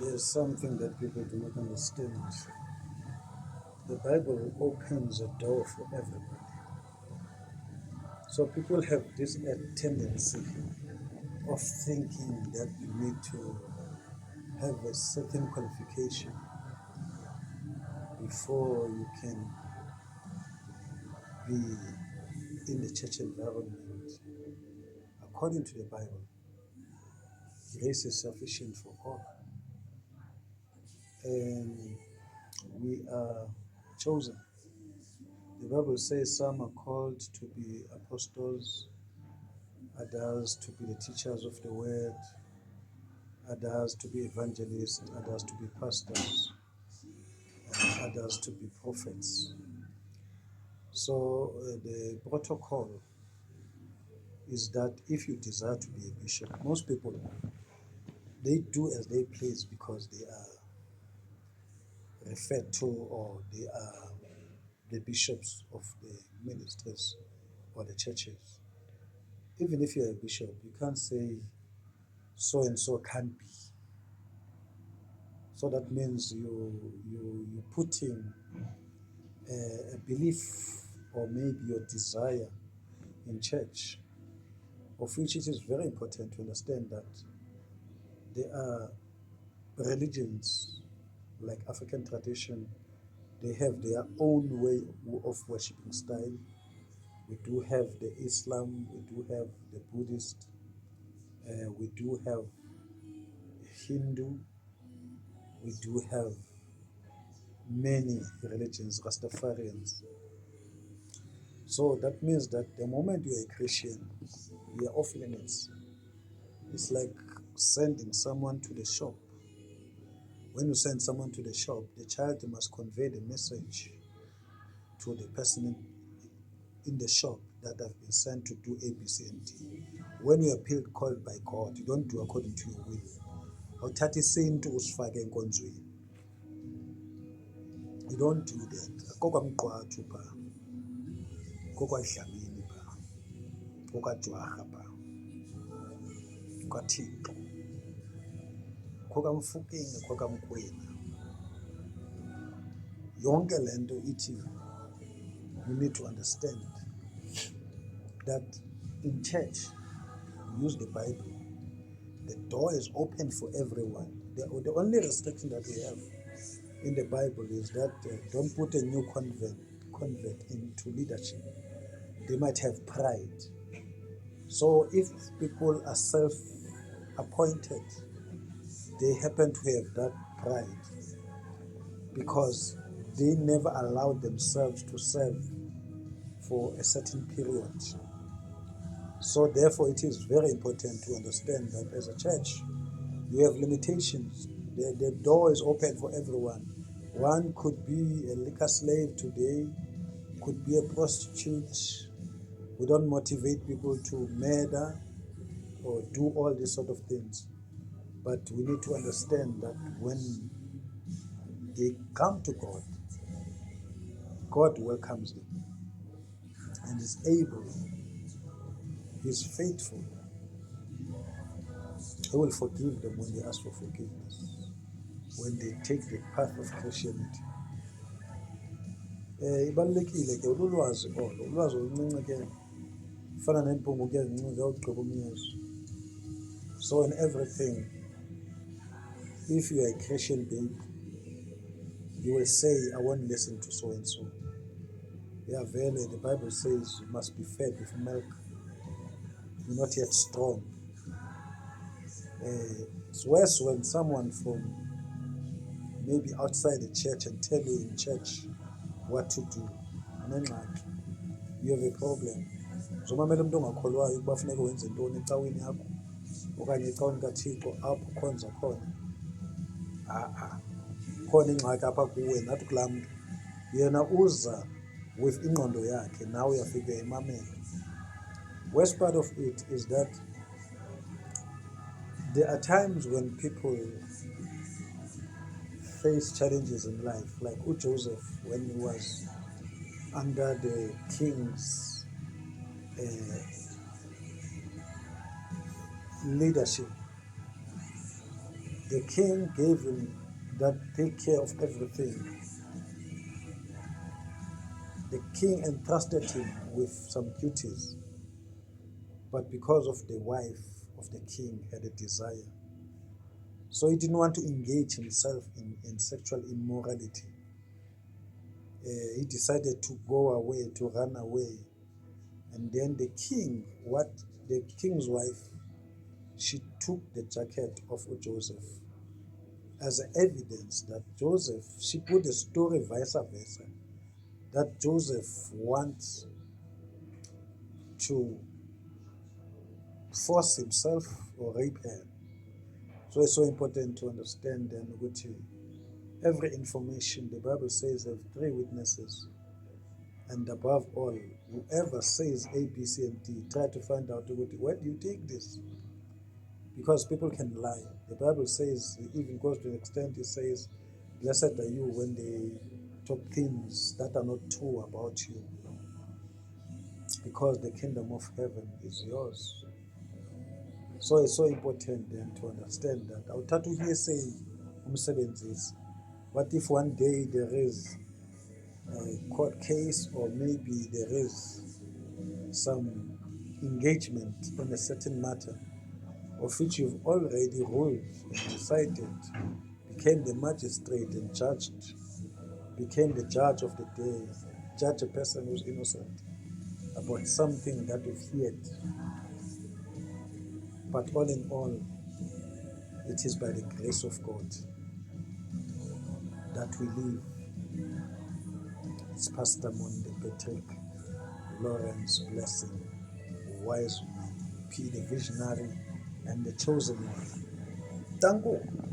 There's something that people do not understand. The Bible opens a door for everybody. So people have this tendency of thinking that you need to have a certain qualification before you can be in the church environment. According to the Bible, grace is sufficient for all. And we are chosen. The Bible says some are called to be apostles, others to be the teachers of the word, others to be evangelists, others to be pastors, and others to be prophets. So the protocol is that if you desire to be a bishop, most people, they do as they please because they are referred to or they are the bishops of the ministries or the churches. Even if you're a bishop, you can't say so and so can't be. So that means you putting a belief or maybe your desire in church, of which it is very important to understand that there are religions like African tradition, they have their own way of worshiping style. We do have the Islam, we do have the Buddhist, we do have Hindu, we do have many religions, Rastafarians. So that means that the moment you're a Christian, you're off limits. It's like sending someone to the shop. When you send someone to the shop, the child must convey the message to the person in the shop that have been sent to do A, B, C, and D. When you are called by God, you don't do according to your will. Awuthatha isintu usifake enkonzweni. You don't do that. Kokwamqwathu pha, kokwadlamini pha, kokajwarha pha, kwaThixo, kokamfukeni, kokamkwena. Yonke le nto ithi, you need to understand that in church, you use the Bible. The door is open for everyone. The only restriction that we have in the Bible is that don't put a new convert into leadership. They might have pride. So if people are self-appointed, they happen to have that pride because they never allowed themselves to serve for a certain period. So therefore it is very important to understand that as a church, you have limitations. The door is open for everyone. One could be a liquor slave today, could be a prostitute. We don't motivate people to murder or do all these sort of things. But we need to understand that when they come to God, God welcomes them and is able, He's faithful. He will forgive them when they ask for forgiveness, when they take the path of Christianity. Ibalulekile ke ulwazi olo, ulwazi oluncinci ke fana nempungu ke zincinci ziyawugqiba umnyezo. So in everything, if you are a Christian babe, you will say, I won't listen to so and so. Yeah, really, the Bible says you must be fed with milk. You're not yet strong. It's worse when someone from maybe outside the church and tell you in church what to do. You have a problem. Uzomamela umuntu ongakholwayo ukuba funeka wenze ntoni ecaweni yakho okanye ecaweni kaThixo apho ukhonza khona. Khona ingxaki apha kuwe nathi kulaa mntu. Yena uza with ingqondo yakhe, nawe uyafika emamela. Worst part of it is that there are times when people face challenges in life, like Joseph when he was under the king's leadership. The king gave him that take care of everything. The king entrusted him with some duties, but because of the wife of the king had a desire, so he didn't want to engage himself in sexual immorality. He decided to go away, to run away. And then the king's wife, she took the jacket of Joseph as evidence that Joseph, she put the story vice versa, that Joseph wants to force himself or rape her. So it's so important to understand and with you. Every information, the Bible says, have three witnesses. And above all, whoever says A, B, C, and D, try to find out where do you take this? Because people can lie. The Bible says, it even goes to the extent it says, blessed are you when they talk things that are not true about you, because the kingdom of heaven is yours. So it's so important then to understand that. Awuthatha hearsay umsebenzisi. What if one day there is a court case, or maybe there is some engagement on a certain matter of which you've already ruled and decided, became the magistrate and judged, became the judge of the day, judge a person who's innocent about something that you've heard. But all in all, it is by the grace of God that we live. It's Pastor Monde Patrick, Lawrence Blessing, Wise P, the visionary, and the chosen one. Thank you.